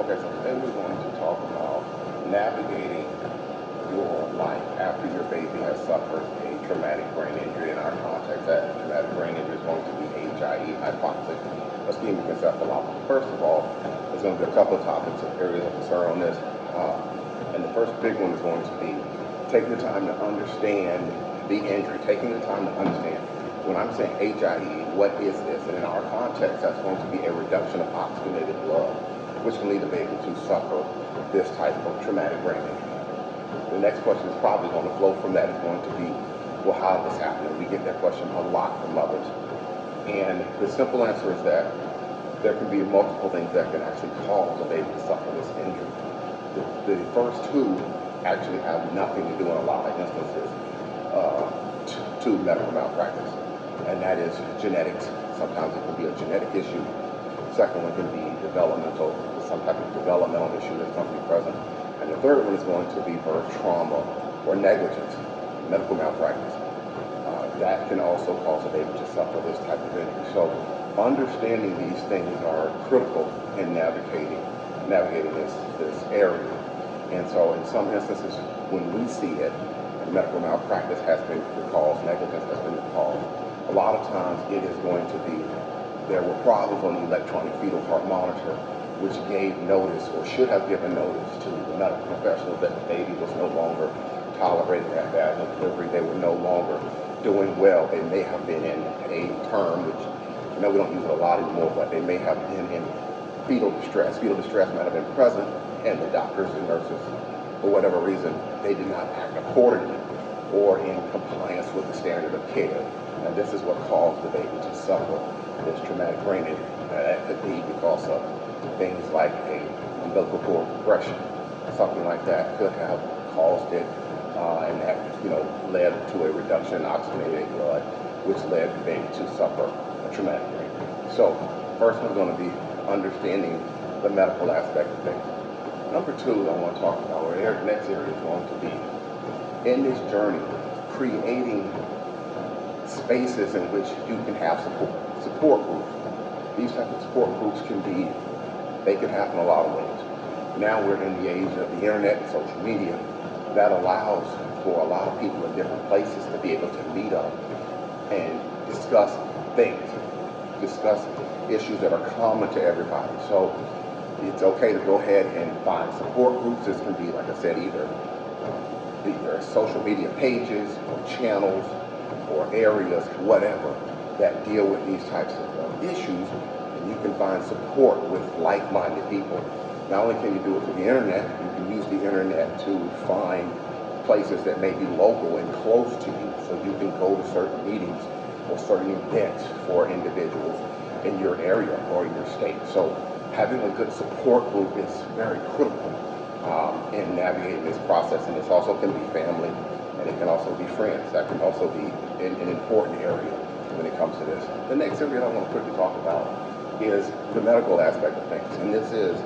Okay, so today we're going to talk about navigating your life after your baby has suffered a traumatic brain injury. In our context, that traumatic brain injury is going to be HIE, hypoxic ischemic encephalopathy. First of all, there's going to be a couple of topics of areas of concern on this. And the first big one is going to be taking the time to understand the injury, taking the time to understand. When I'm saying HIE, what is this? And in our context, that's going to be a reduction of oxygenated blood, which can lead the baby to suffer this type of traumatic brain injury. The next question is probably going to flow from that is going to be, well, how did this happen? And we get that question a lot from mothers. And the simple answer is that there can be multiple things that can actually cause a baby to suffer this injury. The first two actually have nothing to do in a lot of instances to medical malpractice. And that is genetics. Sometimes it can be a genetic issue. Second one can be developmental, some type of developmental issue that's going to be present. And the third one is going to be birth trauma or negligence, medical malpractice. That can also cause a baby to suffer this type of injury. So understanding these things are critical in navigating this area. And so in some instances, when we see it, medical malpractice has been the cause, negligence has been the cause. A lot of times it is going to be, there were problems on the electronic fetal heart monitor, which gave notice or should have given notice to the medical professionals that the baby was no longer tolerating that vaginal delivery. They were no longer doing well. They may have been in a term, which we don't use it a lot anymore, but they may have been in fetal distress. Fetal distress might have been present, and the doctors and nurses, for whatever reason, they did not act accordingly or in compliance with the standard of care. And this is what caused the baby to suffer this traumatic brain injury. That could be because of things like a umbilical cord compression. Something like that could have caused it, and that led to a reduction in oxygenated blood, which led the baby to suffer a traumatic brain injury. So first one's going to be understanding the medical aspect of things. Number two, I want to talk about, or the next area is going to be, in this journey, creating spaces in which you can have support groups. These types of support groups they can happen a lot of ways. Now we're in the age of the internet and social media that allows for a lot of people in different places to be able to meet up and discuss things, discuss issues that are common to everybody. So it's okay to go ahead and find support groups. This can be, like I said, either social media pages or channels or areas, whatever, that deal with these types of issues. And you can find support with like-minded people. Not only can you do it through the internet, you can use the internet to find places that may be local and close to you, so you can go to certain meetings or certain events for individuals in your area or in your state. So having a good support group is very critical in navigating this process. And this also can be family, and it can also be friends. That can also be an important area when it comes to this. The next area I want to quickly talk about is the medical aspect of things. And this is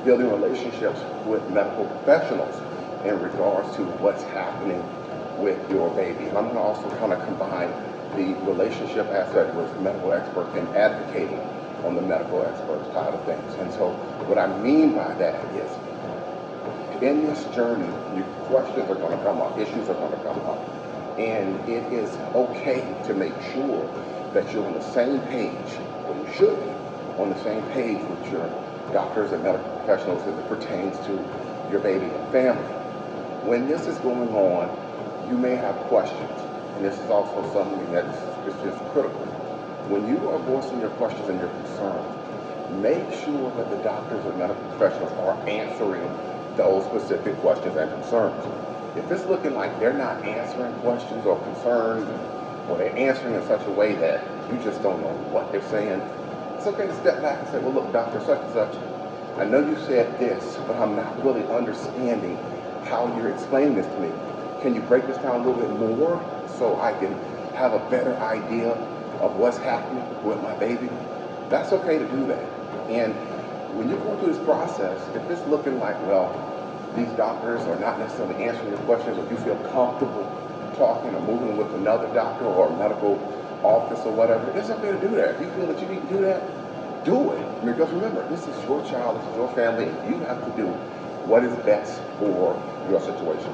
building relationships with medical professionals in regards to what's happening with your baby. And I'm going to also kind of combine the relationship aspect with medical experts and advocating on the medical expert side of things. And so what I mean by that is, in this journey, your questions are going to come up, issues are going to come up. And it is okay to make sure that you're on the same page, or you should be on the same page with your doctors and medical professionals as it pertains to your baby and family. When this is going on, you may have questions, and this is also something that's just critical. When you are voicing your questions and your concerns, make sure that the doctors or medical professionals are answering those specific questions and concerns. If it's looking like they're not answering questions or concerns, or they're answering in such a way that you just don't know what they're saying, it's okay to step back and say, well, look, doctor, such and such, I know you said this, but I'm not really understanding how you're explaining this to me. Can you break this down a little bit more so I can have a better idea of what's happening with my baby? That's okay to do that. And when you're going through this process, if it's looking like, well, these doctors are not necessarily answering your questions, or you feel comfortable talking or moving with another doctor or a medical office or whatever, it's okay to do that. If you feel that you need to do that, do it. Because remember, this is your child, this is your family, and you have to do what is best for your situation.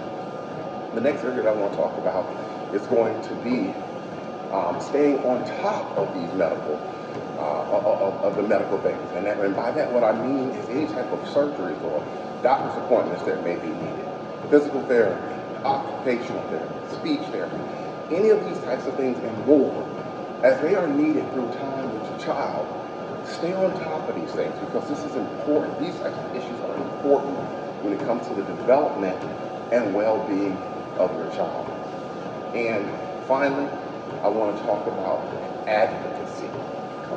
The next area that I want to talk about is going to be staying on top of these medical, of the medical things. And by that, what I mean is any type of surgeries or doctor's appointments that may be needed, physical therapy, occupational therapy, speech therapy, any of these types of things and more, as they are needed through time with your child. Stay on top of these things because this is important. These types of issues are important when it comes to the development and well-being of your child. And finally, I want to talk about advocacy.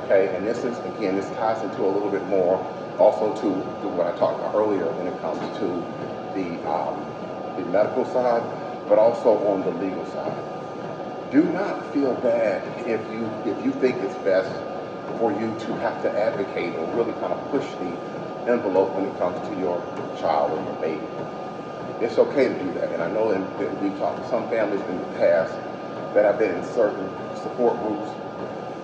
Okay, and this is, again, this ties into a little bit more also to what I talked about earlier when it comes to the medical side, but also on the legal side. Do not feel bad if you think it's best for you to have to advocate or really kind of push the envelope when it comes to your child or your baby. It's okay to do that, and I know that we've talked to some families in the past that have been in certain support groups,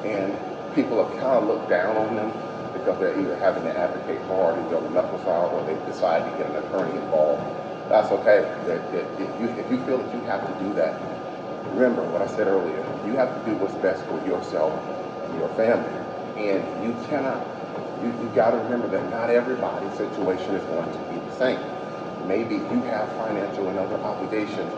and people have kind of looked down on them because they're either having to advocate hard on the medical side or they've decided to get an attorney involved. That's okay. If you feel that you have to do that, remember what I said earlier. You have to do what's best for yourself and your family. And you got to remember that not everybody's situation is going to be the same. Maybe you have financial and other obligations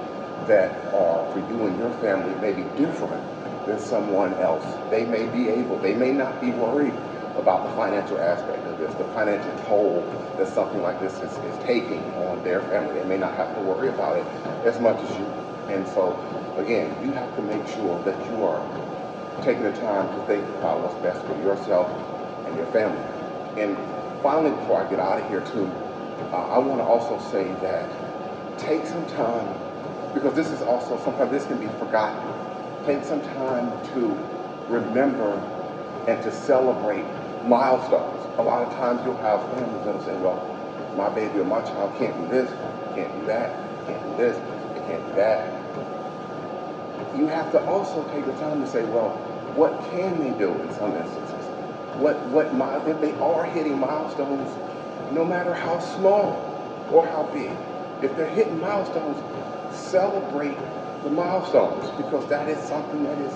that are for you and your family may be different than someone else. They may not be worried about the financial aspect of this, the financial toll that something like this is taking on their family. They may not have to worry about it as much as you. And so, again, you have to make sure that you are taking the time to think about what's best for yourself and your family. And finally, before I get out of here too, I want to also say that take some time, because this is also, sometimes this can be forgotten. Take some time to remember and to celebrate milestones. A lot of times you'll have families that'll say, well, my baby or my child can't do this, can't do that, can't do this, they can't do that. You have to also take the time to say, well, what can they do in some instances? If they are hitting milestones, no matter how small or how big, if they're hitting milestones, celebrate the milestones, because that is something that is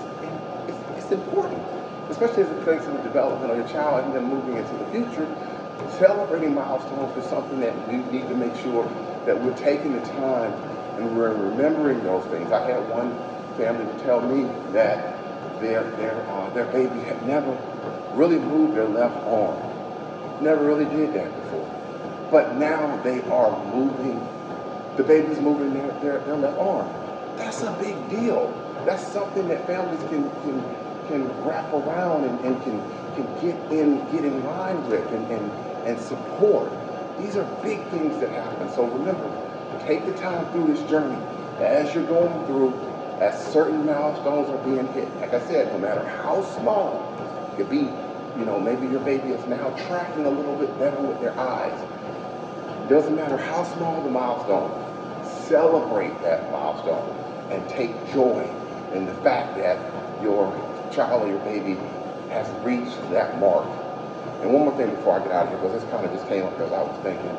it's important, especially as it relates to the development of your child and then moving into the future. Celebrating milestones is something that we need to make sure that we're taking the time and we're remembering those things. I had one family tell me that their baby had never really moved their left arm. Never really did that before. But now they are moving, the baby's moving their left arm. That's a big deal. That's something that families can wrap around and can get in line with and support. These are big things that happen. So remember, take the time through this journey as you're going through, as certain milestones are being hit. Like I said, no matter how small, it could be, maybe your baby is now tracking a little bit better with their eyes. It doesn't matter how small the milestone, celebrate that milestone and take joy in the fact that your child or your baby has reached that mark. And one more thing before I get out of here, because this kind of just came up as I was thinking,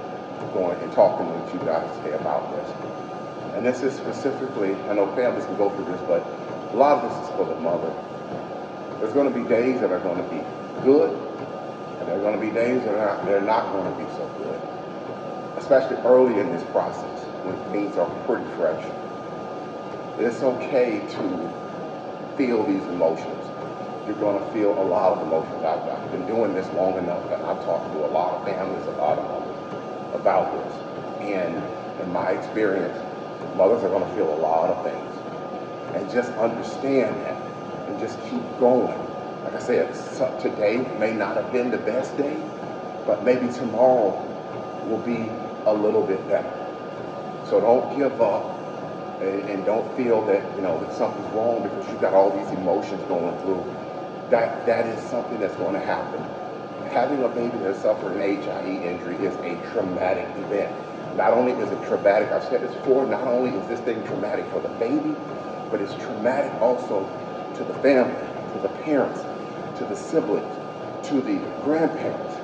going and talking with you guys today about this. And this is specifically, I know families can go through this, but a lot of this is for the mother. There's going to be days that are going to be good, and there are going to be days that they're not going to be so good, especially early in this process when things are pretty fresh. It's okay to feel these emotions. You're going to feel a lot of emotions. I've been doing this long enough that I've talked to a lot of families, a lot of mothers about this. And in my experience, mothers are going to feel a lot of things. And just understand that and just keep going. Like I said, today may not have been the best day, but maybe tomorrow will be a little bit better. So don't give up and don't feel that, that something's wrong because you've got all these emotions going through. That is something that's going to happen. Having a baby that suffered an HIE injury is a traumatic event. Not only is it traumatic, I've said this before, not only is this thing traumatic for the baby, but it's traumatic also to the family, to the parents, to the siblings. to the grandparents,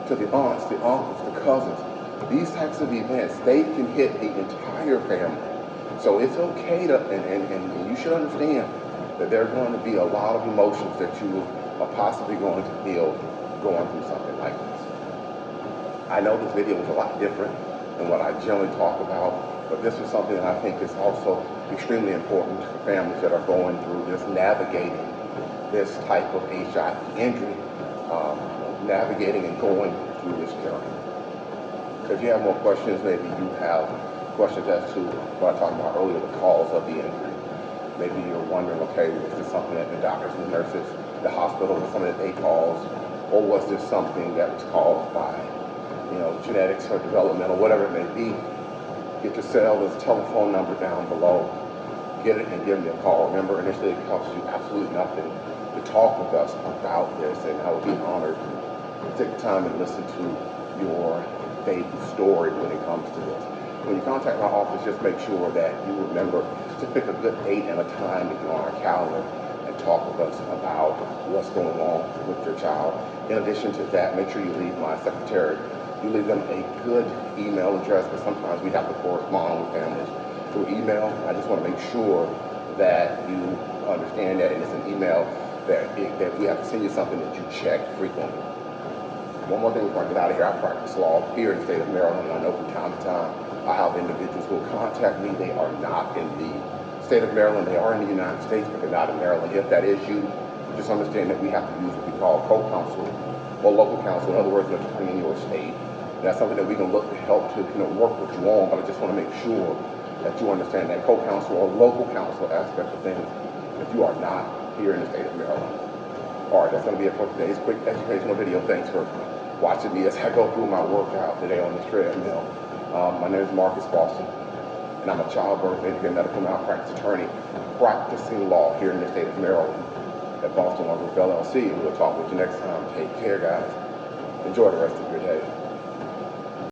to the aunts, the uncles, the cousins. These types of events, they can hit the entire family. So it's okay to, and you should understand that there are going to be a lot of emotions that you are possibly going to feel going through something like this. I know this video was a lot different than what I generally talk about, but this is something that I think is also extremely important for families that are going through this, navigating this type of HIE injury, navigating and going through this journey. Because you have more questions, maybe you have questions as to what I talked about earlier, the cause of the injury. Maybe you're wondering, okay, was this something that the doctors and nurses, the hospital, was something that they caused, or was this something that was caused by, genetics or developmental, whatever it may be? Get your cell, there's a telephone number down below. Get it and give me a call. Remember, initially it costs you absolutely nothing to talk with us about this, and I would be honored to take the time and listen to your baby's story when it comes to this. When you contact my office, just make sure that you remember to pick a good date and a time to get on our calendar and talk with us about what's going on with your child. In addition to that, make sure you leave my secretary, you leave them a good email address, because sometimes we have to correspond with families through email. I just want to make sure that you understand that, and it's an email that if we have to send you something that you check frequently. One more thing before I get out of here, I practice law here in the state of Maryland, and I know from time to time I have individuals who will contact me. They are not in the state of Maryland, they are in the United States, but they're not in Maryland. If that is you, just understand that we have to use what we call co-counsel or local counsel, in other words, an attorney in your state. That's something that we can look to help to work with you on, but I just want to make sure that you understand that co-counsel or local counsel aspect of things if you are not here in the state of Maryland. All right, that's going to be it for today's quick educational video. Thanks for watching me as I go through my workout today on this treadmill. My name is Marcus Boston, and I'm a childbirth and medical malpractice attorney practicing law here in the state of Maryland at Boston Law Group LLC. And we'll talk with you next time. Take care, guys. Enjoy the rest of your day.